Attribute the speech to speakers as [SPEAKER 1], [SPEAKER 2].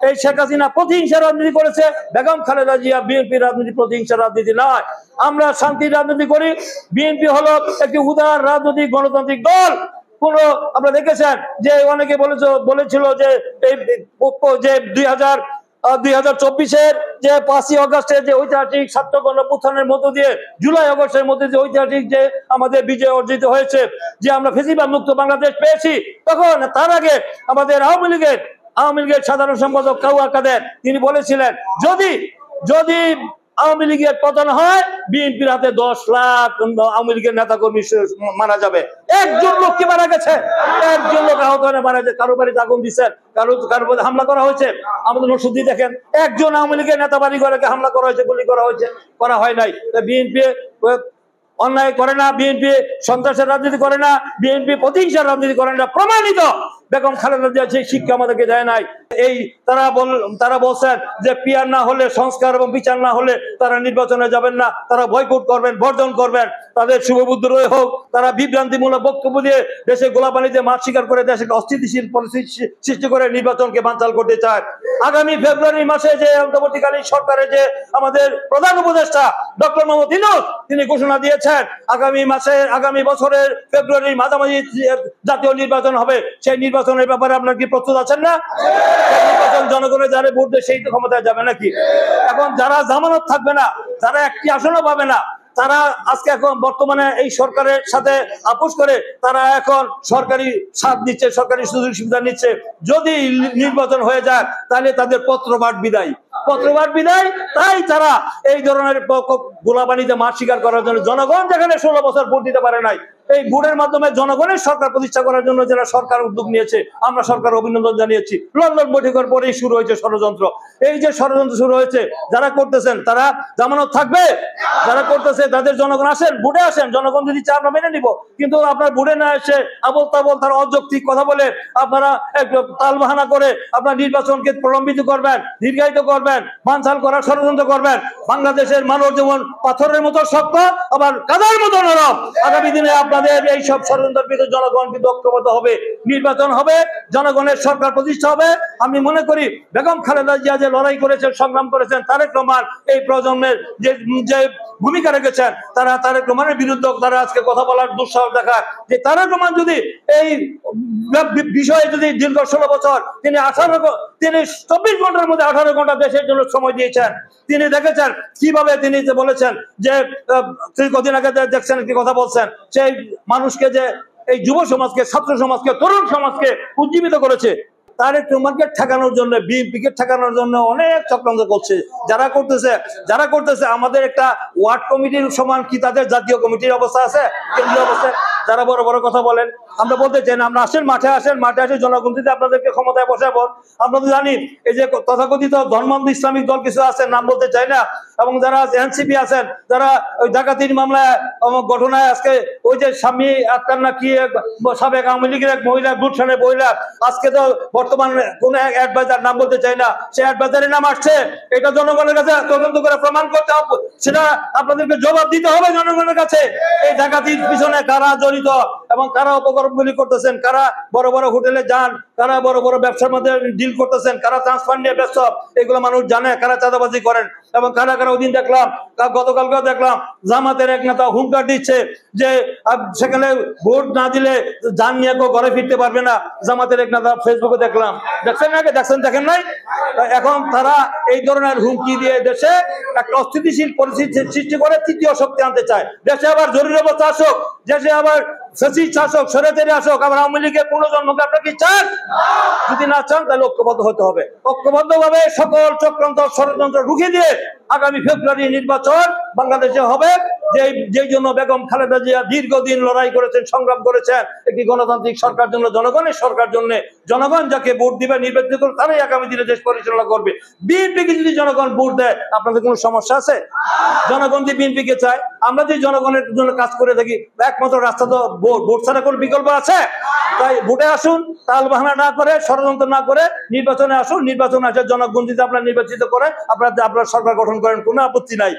[SPEAKER 1] এই শেখ হাসিনা প্রতিহিংসা রাজনীতি করেছে, বেগম খালেদা জিয়া বিএনপি রাজনীতি প্রতিহিংসা রাজনীতি নয়। আমরা শান্তির রাজনীতি করি। বিএনপি হলো একটি উদার রাজনৈতিক গণতান্ত্রিক দল। আপনারা দেখেছেন যে অনেকে বলেছিল যে এই যে 2024-এর যে 5ই আগস্টের যে ঐতিহাসিক ছাত্র গণঅভ্যুত্থানের মধ্য দিয়ে জুলাই আগস্টের মধ্যে যে ঐতিহাসিক যে আমাদের বিজয় অর্জিত হয়েছে, যে আমরা ফ্যাসিবাদ মুক্ত বাংলাদেশ পেয়েছি, তখন তার আগে আমাদের আওয়ামী লীগের সাধারণ সম্পাদক কাউয়া কাদের তিনি বলেছিলেন যদি আওয়ামী লীগের পতন হয় বিএনপির হাতে 10 লাখ আওয়ামী লীগের নেতা কর্মী মারা যাবে। একজন লোক কি মারা গেছে? একজন লোক আহত হয়ে মারা গেছে। কারো বাড়িতে আগুন দিচ্ছেন, কারো হামলা করা হয়েছে। আমাদের রশিদি দেখেন, একজন আওয়ামী লীগের নেতা বাড়ি ঘরে হামলা করা হয়েছে, গুলি করা হয় নাই। বিএনপি অন্যায় করে না, বিএনপি সন্ত্রাসের রাজনীতি করে না, বিএনপি প্রতিহিংসার রাজনীতি করে না। প্রমাণিত বেগম খালেদা জিয়া সেই শিক্ষা আমাদেরকে দেয় নাই। তারা বলছেন যে পিয়ার না হলে, সংস্কার এবং বিচার না হলে তারা নির্বাচনে যাবেন না, তারা বয়কট করবেন, বর্জন করবেন। তাদের শুভবুদ্ধি হোক, তারা বিভ্রান্তিমূলক বক্তব্য দিয়ে দেশে গোলাপানিতে মাছ শিকার করে দেশে অস্থিতিশীল পরিস্থিতি সৃষ্টি করে নির্বাচনকে বানচাল করতে চায়। আগামী ফেব্রুয়ারি মাসে যে অন্তর্বর্তীকালীন সরকারের যে আমাদের প্রধান উপদেষ্টা ডক্টর মোহাম্মদ ইউনূস তিনি ঘোষণা দিয়েছেন আগামী বছরের ফেব্রুয়ারির মাঝামাঝি জাতীয় নির্বাচন হবে। সেই নির্বাচনের ব্যাপারে আপনারা কি প্রস্তুত আছেন না? নির্বাচন জনগণের যারা ভোট দেয় সেই তো ক্ষমতায় যাবে নাকি? এখন যারা জামানত থাকবে না, যারা একটি আসনও পাবে না, তারা আজকে এখন বর্তমানে এই সরকারের সাথে আপোষ করে তারা এখন সরকারি সাথ নিচ্ছে, সরকারি সুযোগ সুবিধা নিচ্ছে। যদি নির্বাচন হয়ে যায় তাহলে তাদের পত্রপাঠ বিদায়। তাই তারা এই ধরনের গোলাবানিতে মাছ শিকার করার জন্য জনগণ যেখানে 16 বছর ভোট দিতে পারে নাই, এই ভোটের মাধ্যমে জনগণের সরকার প্রতিষ্ঠা করার জন্য যারা সরকার উদ্যোগ নিয়েছে, আমরা সরকার অভিনন্দন জানিয়েছি। লন্ডন বৈঠকের পরেই শুরু হয়েছে ষড়যন্ত্র। এই যে ষড়যন্ত্র শুরু হয়েছে, যারা করতেছেন তারা জামানত থাকবে? যারা করতেছে তাদের জনগণ আসেন, ভোটে আসেন, জনগণ যদি চায় আমরা মেনে নিব। কিন্তু আপনার ভোটে না এসে আবল তাবল তারা অযৌক্তিক কথা বলে আপনারা তালবাহানা করে আপনার নির্বাচনকে প্রলম্বিত করবেন, দীর্ঘায়িত করবেন, বানচাল করার ষড়যন্ত্র করবেন। বাংলাদেশের মানুষ যেমন পাথরের মতো শক্ত, আবার কাদার মতো নরম। আগামী দিনে আপনাদের এই সব ষড়যন্ত্রের বিরুদ্ধে জনগণ কিন্তু ঐক্যবদ্ধ হবে, নির্বাচন হবে, জনগণের সরকার প্রতিষ্ঠা হবে। আমি মনে করি বেগম খালেদা জিয়া যে লড়াই করেছেন, সংগ্রাম করেছেন, তারেক রহমান এই প্রজন্মের যে ভূমিকা রেখেছেন, তারেক রহমানের বিরুদ্ধে তারা আজকে কথা বলার দুঃসাহস দেখায়। যে তারেক রহমান যদি এই বিষয়ে যদি দীর্ঘ 16 বছর তিনি 24 ঘন্টার মধ্যে 18 ঘন্টা দেশের জন্য সময় দিয়েছেন। তিনি দেখেছেন কিভাবে তিনি যে বলেছেন যে কদিন আগে দেখছেন কি কথা বলছেন, সেই মানুষকে যে এই যুব সমাজকে, ছাত্র সমাজকে, তরুণ সমাজকে উজ্জীবিত করেছে। তারেক রহমানকে ঠেকানোর জন্য, বিএনপিকে ঠেকানোর জন্য অনেক চক্রান্ত করছে। যারা করতেছে আমাদের একটা ওয়ার্ড কমিটির সমান কি তাদের জাতীয় কমিটির অবস্থা আছে, কেন্দ্রীয় অবস্থা? যারা বড় বড় কথা বলেন, আমরা বলতে চাই না, আমরা মাঠে আসে জনগণ যদি আপনাদেরকে ক্ষমতায় বসাবো। আমরা তো জানি এই যে তথাকথিত ধর্মান্ধ ইসলামিক দল কিছু আছে, নাম বলতে চাই না, এবং যারা এনসিপি আছেন, যারা ওই ডাকাতির মামলায় ঘটনায় আজকে ওই যে স্বামী আক্তার না কি সাবেক আওয়ামী লীগের এক মহিলা, গুলশানের মহিলা, আজকে তো বর্তমান কোন এক অ্যাডভাইজার, নাম বলতে চাই না, সে অ্যাডভাইজারের নাম আসছে। এটা জনগণের কাছে তদন্ত করে প্রমাণ করতে হবে, সেটা আপনাদেরকে জবাব দিতে হবে জনগণের কাছে। এই ডাকাতির পিছনে কারা জড়িত এবং কারা অপকর্মগুলি করতেছেন, কারা বড় বড় হোটেলে যান, কারা বড় বড় ব্যবসার মধ্যে ডিল করতেছেন, কারা ট্রান্সফার নিয়ে ব্যস্ত, এগুলো মানুষ জানে। কারা চাঁদাবাজি করেন এবং কারা ওই দিন দেখলাম, গতকালকেও দেখলাম জামাতের এক নেতা হুঙ্কার দিচ্ছে যে সেখানে ভোট না দিলে যান নিয়ে কেউ ঘরে ফিরতে পারবে না। জামাতের এক নেতা ফেসবুকে দেখলাম, দেখেন নাই? এখন তারা এই ধরনের হুমকি দিয়ে দেশে একটা অস্থিতিশীল পরিস্থিতি সৃষ্টি করে তৃতীয় শক্তি আনতে চায়। দেশে আবার জরুরি অবস্থা আসুক, দেশে আবার ফ্যাসিস্ট শাসক, স্বৈরাচারী আসুক, আবার আওয়ামী লীগের পুনর্জন্মকে আপনারা কি চান? যদি না চান তাহলে ঐক্যবদ্ধ হতে হবে। ঐক্যবদ্ধভাবে সকল চক্রান্ত ষড়যন্ত্র রুখে দিয়ে আগামী ফেব্রুয়ারি নির্বাচন বাংলাদেশে হবে, যেই জন্য বেগম খালেদা জিয়া দীর্ঘদিন লড়াই করেছেন, সংগ্রাম করেছেন, একটি গণতান্ত্রিক সরকার জন্য, জনগণের সরকার জন্য। জনগণ যাকে ভোট দিবে, নির্বাচিত করবে, তারাই আগামী দিনে দেশ পরিচালনা করবে। বিএনপিকে যদি জনগণ ভোট দেয় আপনাদের কোনো সমস্যা আছে? জনগণ যে বিএনপিকে চায়, আমরা যে জনগণের জন্য কাজ করে থাকি, একমাত্র রাস্তা তো ভোট ছাড়া কোনো বিকল্প আছে? তাই ভোটে আসুন, তালবাহানা না করে, ষড়যন্ত্র না করে নির্বাচনে আসুন। নির্বাচনে আসে জনগণ যদি আপনার নির্বাচিত করে আপনার সরকার গঠন করেন, কোনো আপত্তি নাই।